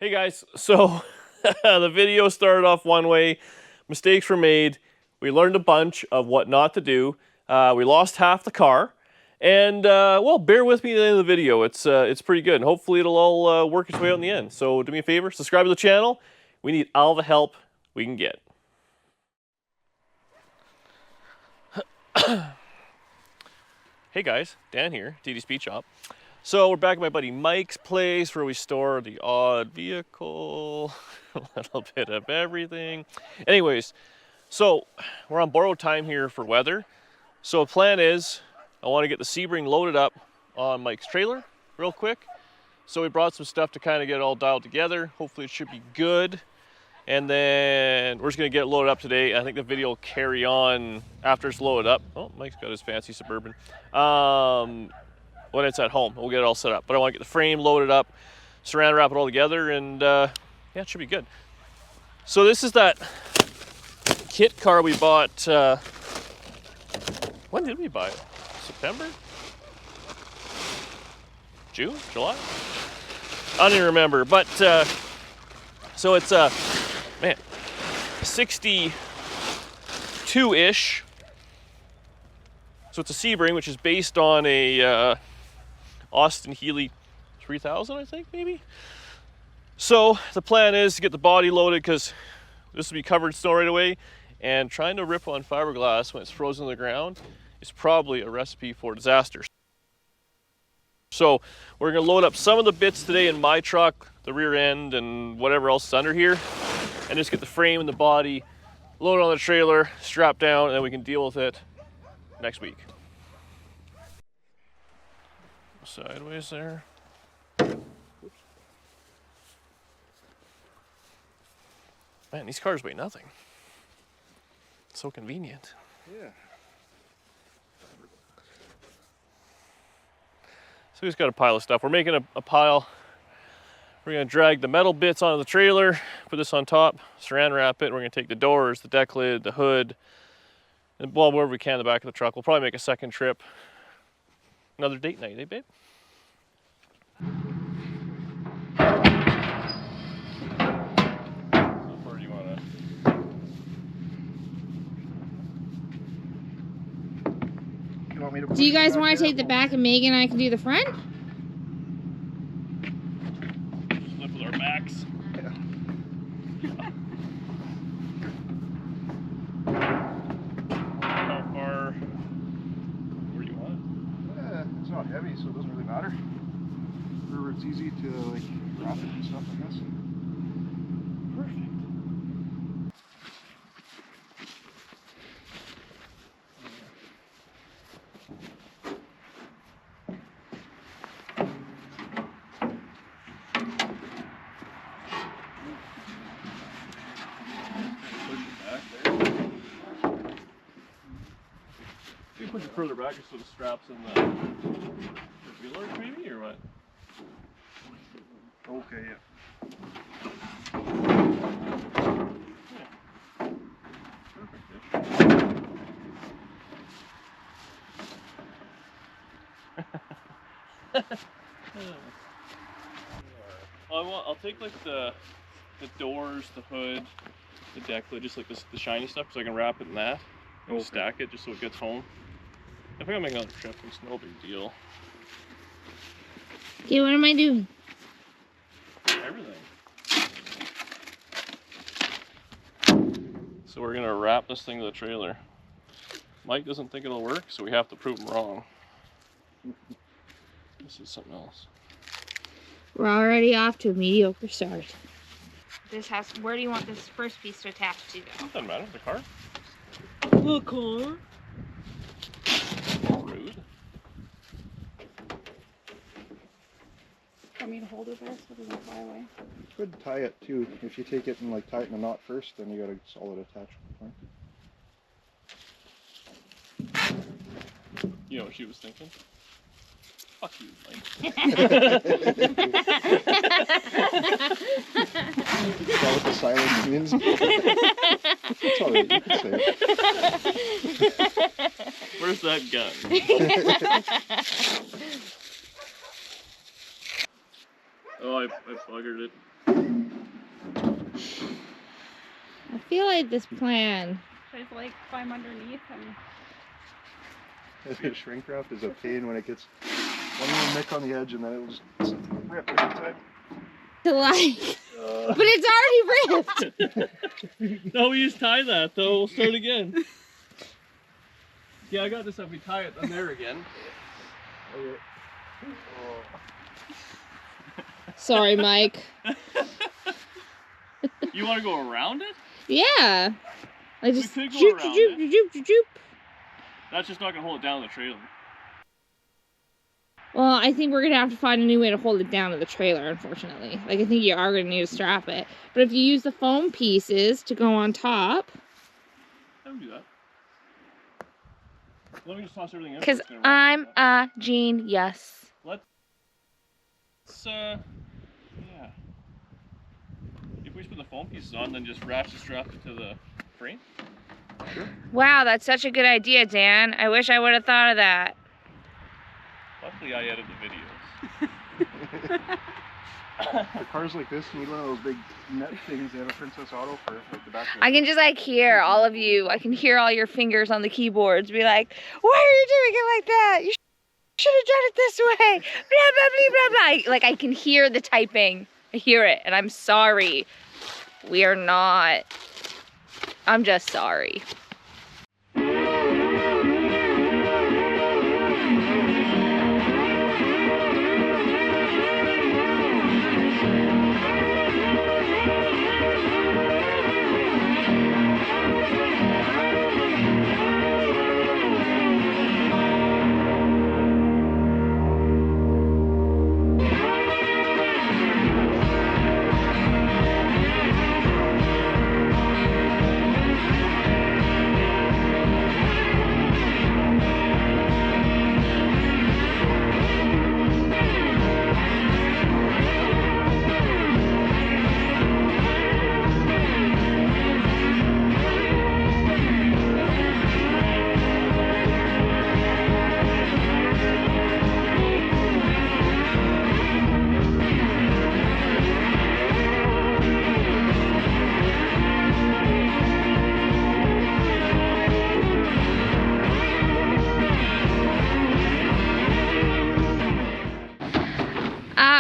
Hey guys, so the video started off one way, mistakes were made, we learned a bunch of what not to do, we lost half the car, and well, bear with me at the end of the video. It's pretty good, and hopefully it'll all work its way out in the end. So do me a favor, subscribe to the channel. We need all the help we can get. Hey guys, Dan here, DD Speed Shop. So we're back at my buddy Mike's place where we store the odd vehicle, a little bit of everything. Anyways, so we're on borrowed time here for weather. So the plan is I want to get the Sebring loaded up on Mike's trailer real quick. So we brought some stuff to kind of get it all dialed together. Hopefully it should be good. And then we're just gonna get it loaded up today. I think the video will carry on after it's loaded up. Oh, Mike's got his fancy Suburban. When it's at home, we'll get it all set up. But I want to get the frame loaded up, saran wrap it all together, and yeah, it should be good. So this is that kit car we bought. When did we buy it? September? June? July? I don't even remember. But so it's man, 62-ish. So it's a Sebring, which is based on a Austin HEALEY 3000, I think, maybe. So the plan is to get the body loaded because this will be covered in snow right away, and trying to rip on fiberglass when it's frozen on the ground is probably a recipe for disaster. So we're gonna load up some of the bits today in my truck, the rear end and whatever else is under here, and just get the frame and the body loaded on the trailer, strapped down, and then we can deal with it next week. Sideways there. Man, these cars weigh nothing. It's so convenient. Yeah. So we just got a pile of stuff. We're making a pile. We're gonna drag the metal bits onto the trailer, put this on top, saran wrap it. We're gonna take the doors, the deck lid, the hood, and well, wherever we can in the back of the truck. We'll probably make a second trip. Another date night, eh, babe? Where do you want to? Do you guys want to take the back and Megan and I can do the front? Flip with our backs. Yeah. How far? Where do you want It's not heavy, so it doesn't really matter. Wherever it's easy to like wrap it and stuff, I guess. Perfect. You push it further back just so the straps in the wheeler, maybe, or what? Okay, yeah. I'll take like the doors, the hood, the deck lid, just like this, the shiny stuff, so I can wrap it in that and stack it just so it gets home. I think I'll make another trip. It's no big deal. Okay, what am I doing? Everything. So we're gonna wrap this thing to the trailer. Mike doesn't think it'll work, so we have to prove him wrong. This is something else. We're already off to a mediocre start. This has. Where do you want this first piece to attach to, though? Doesn't matter. The car. The car. Rude. Want me to hold it there so it doesn't fly away? You could tie it too. If you take it and like tie it in a knot first, then you got a solid attachment point. You know what she was thinking? Fuck you, Mike. Is that what the silence means? It's alright, you can say it. Where's that gun? Oh, I buggered it. I feel like this plan. Should I like climb underneath and Shrink wrap is a pain when it gets one little nick on the edge and then it'll just rip every time. To like, but it's already ripped. No, we just tie that though. We'll start again. Yeah, I got this up. We tie it on there again. Okay. Sorry, Mike. You want to go around it? Yeah. I just could go joop, around joop, it. joop, joop, joop. That's just not gonna hold it down in the trailer. Well, I think we're gonna have to find a new way to hold it down to the trailer, unfortunately. Like, I think you are gonna need to strap it. But if you use the foam pieces to go on top. I would do that. Let me just toss everything in. Because I'm a genius. Let's, yeah. If we just put the foam pieces on, then just ratchet strap it to the frame. Sure. Wow, that's such a good idea, Dan. I wish I would have thought of that. Luckily, I edit the videos. For cars like this, you need one of those big net things that have a Princess Auto for like the back. I can just like hear all of you. I can hear all your fingers on the keyboards be like, why are you doing it like that? You should have done it this way. Blah, blah, blah, blah, blah. Like, I can hear the typing. I hear it, and I'm sorry. We are not. I'm just sorry.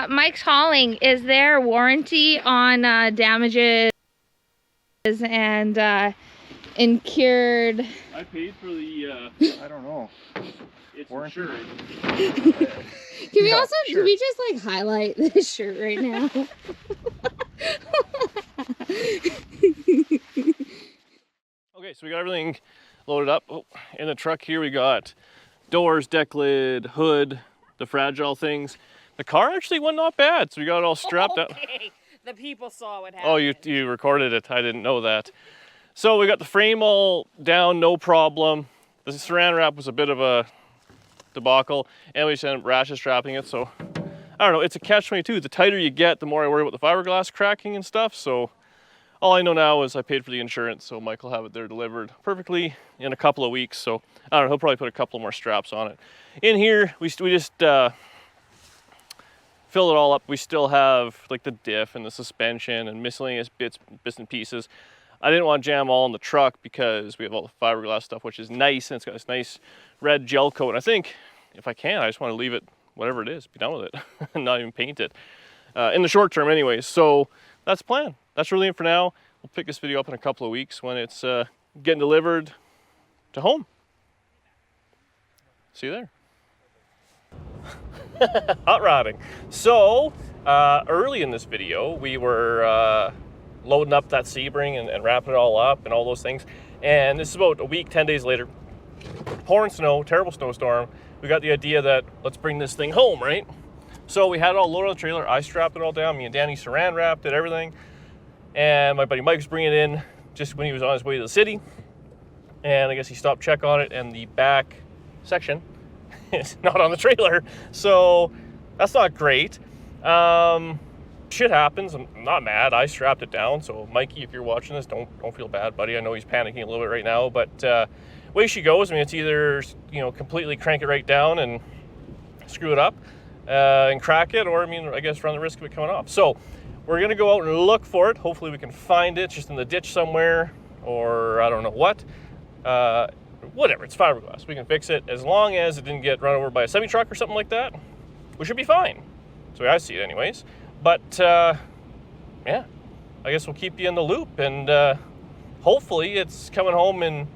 Mike's Hauling, is there a warranty on damages and incurred? I paid for the, I don't know. it's Warranty? insured. Can we Yeah, also, sure. can we just like highlight this shirt right now? Okay, so we got everything loaded up. Oh, in the truck here we got doors, deck lid, hood, the fragile things. The car actually went not bad, so we got it all strapped up. Okay, the people saw what happened. Oh, you recorded it. I didn't know that. So we got the frame all down, no problem. The saran wrap was a bit of a debacle, and we just ended up ratchet strapping it. So I don't know. It's a catch-22. The tighter you get, the more I worry about the fiberglass cracking and stuff. So all I know now is I paid for the insurance, so Mike will have it there delivered perfectly in a couple of weeks. So I don't know. He'll probably put a couple more straps on it. In here, we just fill it all up. We still have like the diff and the suspension and miscellaneous bits and pieces. I didn't want to jam all in the truck because we have all the fiberglass stuff, which is nice, and it's got this nice red gel coat. And I think if I can, I just want to leave it whatever it is, be done with it, and not even paint it in the short term anyways. So that's the plan. That's really it for now. We'll pick this video up in a couple of weeks when it's getting delivered to home. See you there. Hot rodding. So early in this video we were loading up that Sebring and wrapping it all up and all those things, and this is about a week, 10 days later, pouring snow, terrible snowstorm. We got the idea that let's bring this thing home, right? So we had it all loaded on the trailer. I strapped it all down. Me and Danny saran wrapped it, everything, and my buddy Mike was bringing it in just when he was on his way to the city, and I guess he stopped check on it, and the back section is not on the trailer, so that's not great. Shit happens. I'm not mad. I strapped it down, so Mikey, if you're watching this, don't feel bad, buddy. I know he's panicking a little bit right now, but way she goes, I mean, it's either, you know, completely crank it right down and screw it up and crack it, or I mean, I guess run the risk of it coming off. So we're gonna go out and look for it. Hopefully we can find it just in the ditch somewhere, or I don't know what. Whatever, it's fiberglass. We can fix it as long as it didn't get run over by a semi-truck or something like that. We should be fine. That's the way I see it anyways. But yeah, I guess we'll keep you in the loop, and hopefully it's coming home in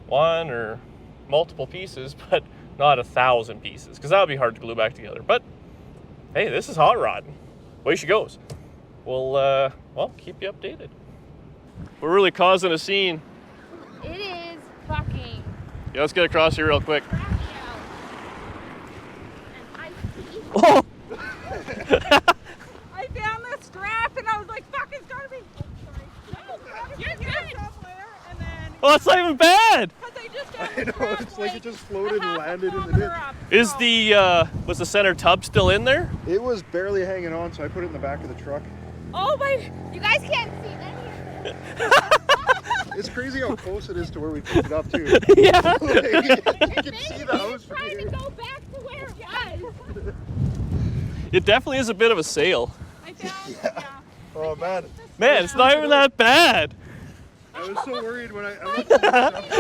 one or multiple pieces, but not 1,000 pieces, because that would be hard to glue back together. But hey, this is Hot Rod. Way she goes. We'll well, keep you updated. We're really causing a scene. It is fucking Yeah, let's get across here real quick. crappy out. And I Oh! I found this strap and I was like, fuck, it's gotta be. Oh, sorry. You're good. Somewhere, and then. Oh, that's not even bad! Because I just found I the know, strap, it's like it just floated and landed in the kilometer ditch. up, Is so- the, was the center tub still in there? It was barely hanging on, so I put it in the back of the truck. Oh my, you guys can't see any of this. It's crazy how close it is to where we picked it up too. Yeah. Like, you can see the house from Trying to here. go back to where it was. It definitely is a bit of a sail. I found, Yeah. Oh man, Man, it's not even that bad. I was so worried when I looked at this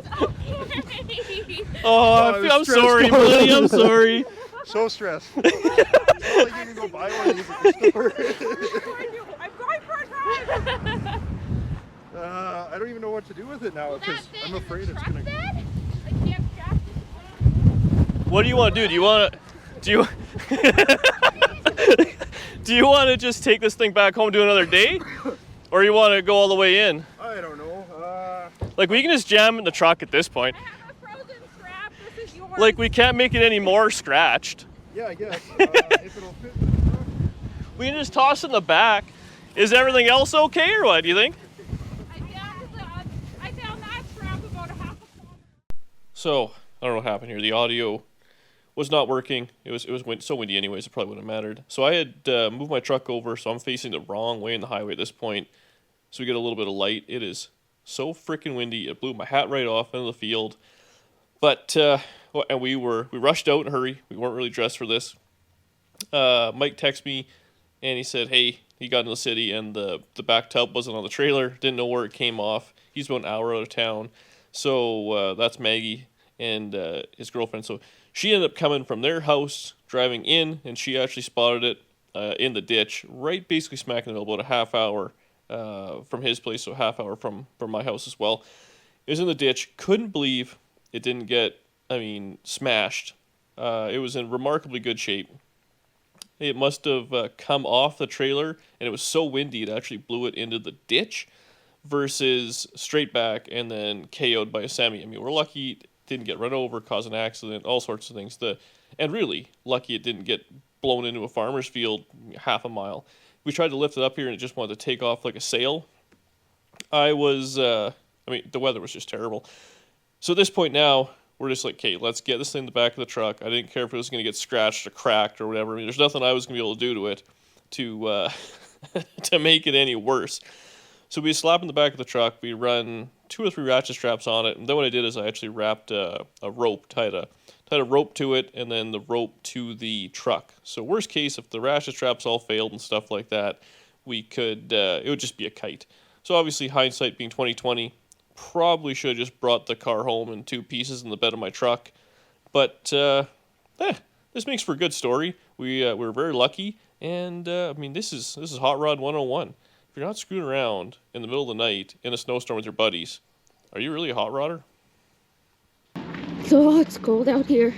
stuff. Oh, I was I'm stressed sorry, out. buddy, I'm sorry. So stressed. It's not like you can go buy one of these at the store. I'm going for a drive. I don't even know what to do with it now because I'm afraid it's gonna. I can't strap What do you want to do? Do you want to, do you want to just take this thing back home, do another day? Or you want to go all the way in? I don't know. Like, we can just jam it in the truck at this point. I have a frozen strap. This is yours. Like, we can't make it any more scratched. Yeah, I guess if it'll fit in the truck. We can just toss it in the back. Is everything else okay, or what do you think? I found that strap about a half a kilometer. So, I don't know what happened here. The audio was not working. It was so windy anyways, it probably wouldn't have mattered. So I had moved my truck over, so I'm facing the wrong way in the highway at this point. So we get a little bit of light. It is so freaking windy. It blew my hat right off into the field. But, and we rushed out in a hurry. We weren't really dressed for this. Mike texted me, and he said, hey, he got in the city, and the back tub wasn't on the trailer. Didn't know where it came off. He's about an hour out of town. So that's Maggie and his girlfriend. So she ended up coming from their house, driving in, and she actually spotted it in the ditch, right basically smack in the middle, about a half hour from his place, so a half hour from my house as well. It was in the ditch. Couldn't believe it didn't get, smashed. It was in remarkably good shape. It must have come off the trailer, and it was so windy it actually blew it into the ditch versus straight back and then KO'd by a semi. We're lucky it didn't get run over, cause an accident, all sorts of things. And really lucky it didn't get blown into a farmer's field half a mile. We tried to lift it up here, and it just wanted to take off like a sail. The weather was just terrible. So at this point now, we're just like, okay, let's get this thing in the back of the truck. I didn't care if it was going to get scratched or cracked or whatever. There's nothing I was going to be able to do to it to make it any worse. So we slap in the back of the truck. We run 2 or 3 ratchet straps on it. And then what I did is I actually wrapped a rope, tied a rope to it, and then the rope to the truck. So worst case, if the ratchet straps all failed and stuff like that, we could, it would just be a kite. So obviously, hindsight being 20/20, probably should have just brought the car home in 2 pieces in the bed of my truck. But this makes for a good story. We were very lucky, and this is Hot Rod 101. If you're not screwing around in the middle of the night in a snowstorm with your buddies, are you really a hot rodder? So it's cold out here.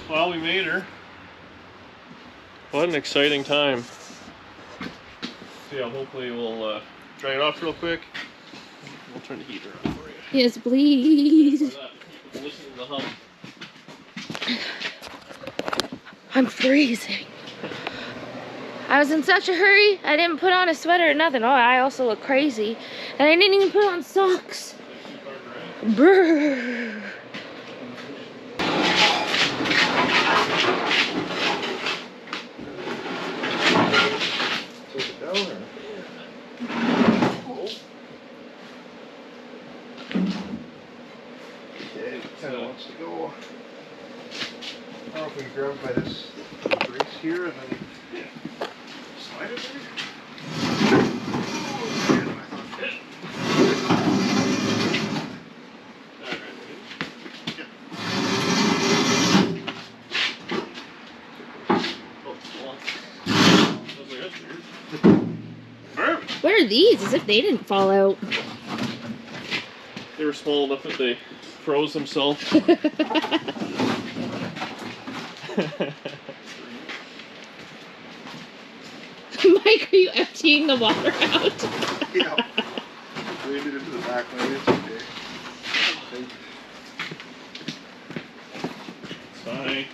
Well, we made her. What an exciting time. So yeah, hopefully we'll dry it off real quick. We'll turn the heater on for you. Yes, please. Listen to the hum. I'm freezing. I was in such a hurry, I didn't put on a sweater or nothing. Oh, I also look crazy. And I didn't even put on socks. Brrr. Take it down or? Yeah, it kind of wants to go. I don't know if we can grab it by this brace here and then slide it there. What are these? As if they didn't fall out. They were small enough that they froze themselves. Mike, are you emptying the water out? Yeah. Drained it into the back lane. It's okay. Sorry.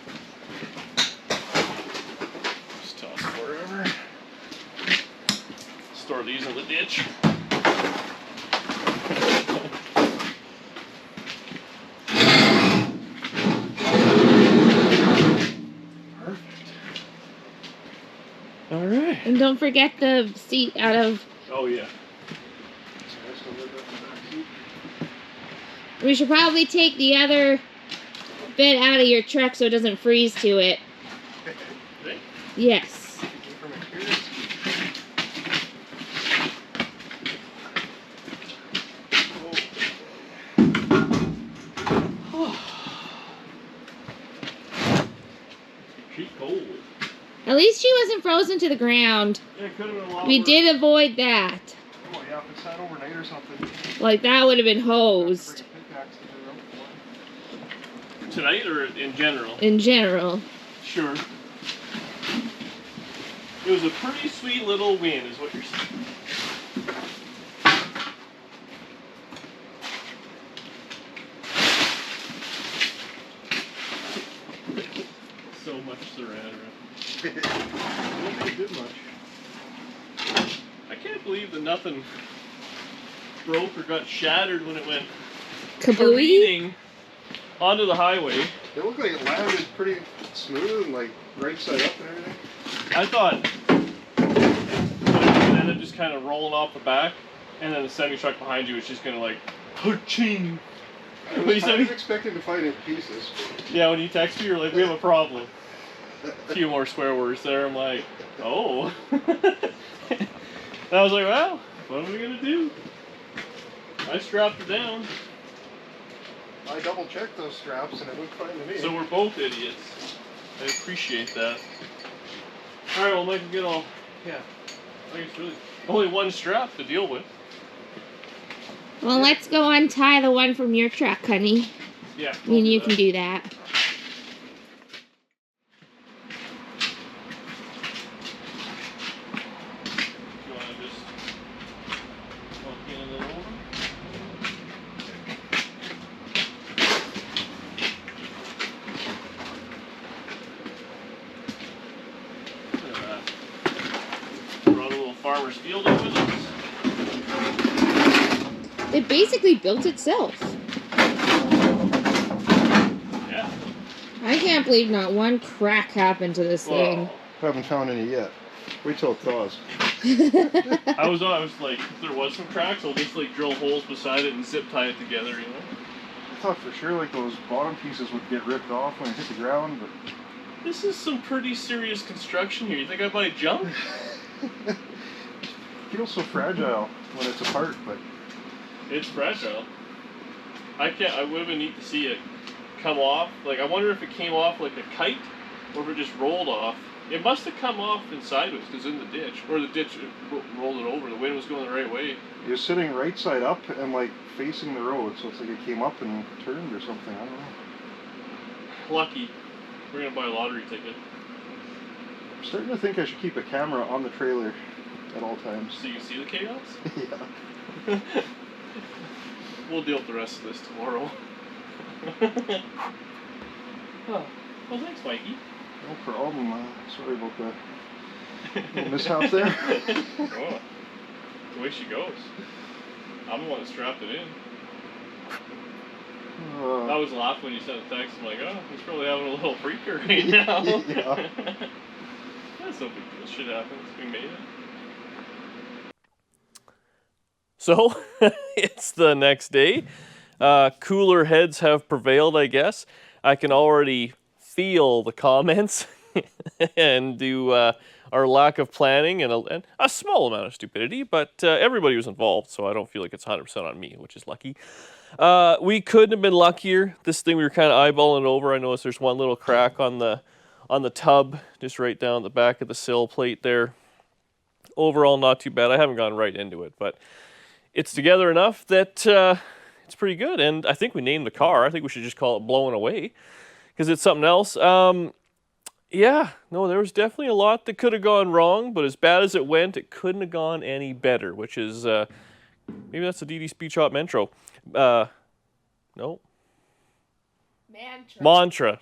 Just toss it wherever. Store these in the ditch. All right. And don't forget the seat out of... Oh, yeah. We should probably take the other bit out of your truck so it doesn't freeze to it. Right? Yes. She's cold. At least she wasn't frozen to the ground. Yeah, it could have been a lot We worse. did avoid that. Oh yeah, if it sat overnight or something. Like, that would have been hosed. Tonight or in general? In general. Sure. It was a pretty sweet little win, is what you're saying. So much saran wrap. Don't really do much. I can't believe that nothing broke or got shattered when it went Kabooey? careening onto the highway. It looked like it landed pretty smooth and like right side up and everything. I thought it ended up just kind of rolling off the back, and then the semi truck behind you was just gonna like ka-ching. I When you was said kind of me- expecting to find it in pieces. Yeah, when you text me, you're like, we have a problem. A few more swear words there. I'm like, oh. And I was like, well, what are we gonna do? I strapped it down. I double checked those straps and it looked fine to me. So we're both idiots. I appreciate that. Alright, well, Mike, get all. Yeah. I think it's really only one strap to deal with. Well, let's go untie the one from your truck, honey. Yeah. And you can do that. You want to just walk in and then over? Look at that. Brought a little farmer's field in with us. It basically built itself. Yeah. I can't believe not one crack happened to this thing. Whoa. Haven't found any yet. Wait till it thaws. I was like, if there was some cracks, I'll just like drill holes beside it and zip tie it together, you know? I thought for sure like those bottom pieces would get ripped off when it hit the ground, but This is some pretty serious construction here. You think I might jump? it feels so fragile when it's apart, but It's fragile. I would have been neat to see it come off. Like, I wonder if it came off like a kite, or if it just rolled off. It must have come off and sideways, because in the ditch. Or the ditch rolled it over. The wind was going the right way. you're sitting right side up and like facing the road, so it's like it came up and turned or something. I don't know. Lucky. We're going to buy a lottery ticket. I'm starting to think I should keep a camera on the trailer at all times. So you can see the chaos? Yeah. We'll deal with the rest of this tomorrow. Oh. Well, thanks, Mikey. No problem. Sorry about the little mishap there. Oh, the way she goes. I'm the one that strapped it in. I was laughing when you sent the text. I'm like, oh, he's probably having a little freaker right now. Yeah. That's no big deal. Shit happens. We made it. So, it's the next day. Cooler heads have prevailed, I guess. I can already feel the comments and do our lack of planning and a small amount of stupidity, but everybody was involved, so I don't feel like it's 100% on me, which is lucky. We couldn't have been luckier. This thing we were kind of eyeballing it over. I noticed there's one little crack on the tub, just right down the back of the sill plate there. Overall, not too bad. I haven't gone right into it, but it's together enough that it's pretty good. And I think we named the car. I think we should just call it Blowing Away, because it's something else. Yeah, no, there was definitely a lot that could have gone wrong, but as bad as it went, it couldn't have gone any better, which is, maybe that's the DD Speed Shop Metro. No. Mantra.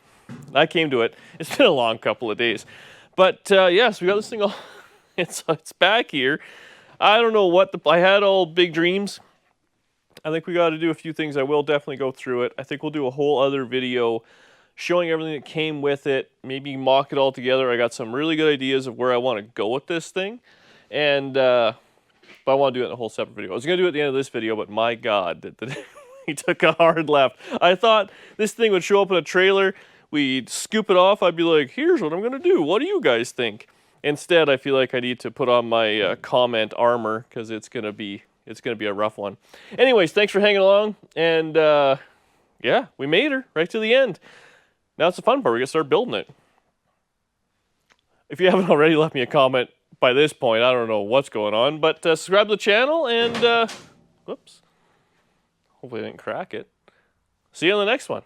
I came to it. It's been a long couple of days. But, yes, we got this thing all, it's back here. I don't know what I had all big dreams. I think we got to do a few things. I will definitely go through it. I think we'll do a whole other video showing everything that came with it, maybe mock it all together. I got some really good ideas of where I want to go with this thing, and but I want to do it in a whole separate video. I was going to do it at the end of this video, but my God, we took a hard left. I thought this thing would show up in a trailer, we'd scoop it off, I'd be like, here's what I'm going to do. What do you guys think? Instead, I feel like I need to put on my comment armor, because it's going to be a rough one. Anyways, thanks for hanging along, and yeah, we made her right to the end. Now it's the fun part. We're going to start building it. If you haven't already left me a comment by this point, I don't know what's going on. But subscribe to the channel and, whoops. Hopefully I didn't crack it. See you on the next one.